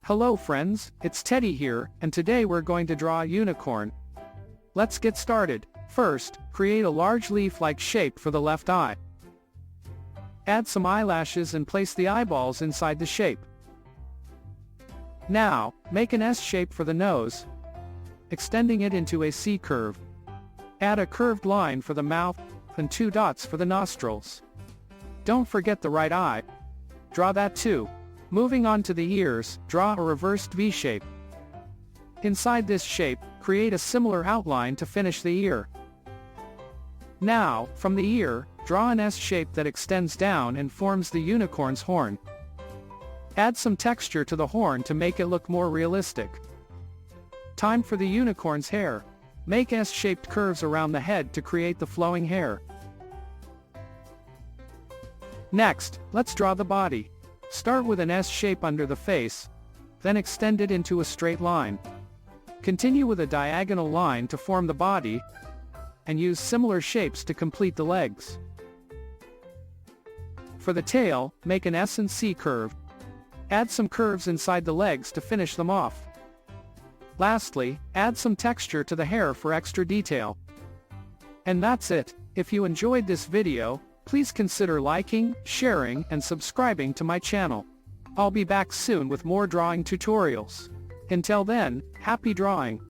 Hello friends, it's Teddy here, and today we're going to draw a unicorn. Let's get started. First, create a large leaf-like shape for the left eye. Add some eyelashes and place the eyeballs inside the shape. Now, make an S shape for the nose, extending it into a C curve. Add a curved line for the mouth, and 2 dots for the nostrils. Don't forget the right eye. Draw that too. Moving on to the ears, draw a reversed V shape. Inside this shape, create a similar outline to finish the ear. Now, from the ear, draw an S shape that extends down and forms the unicorn's horn. Add some texture to the horn to make it look more realistic. Time for the unicorn's hair. Make S-shaped curves around the head to create the flowing hair. Next, let's draw the body. Start with an S shape under the face, then extend it into a straight line. Continue with a diagonal line to form the body, and use similar shapes to complete the legs. For the tail, make an S and C curve. Add some curves inside the legs to finish them off. Lastly, add some texture to the hair for extra detail. And that's it. If you enjoyed this video, please consider liking, sharing, and subscribing to my channel. I'll be back soon with more drawing tutorials. Until then, happy drawing!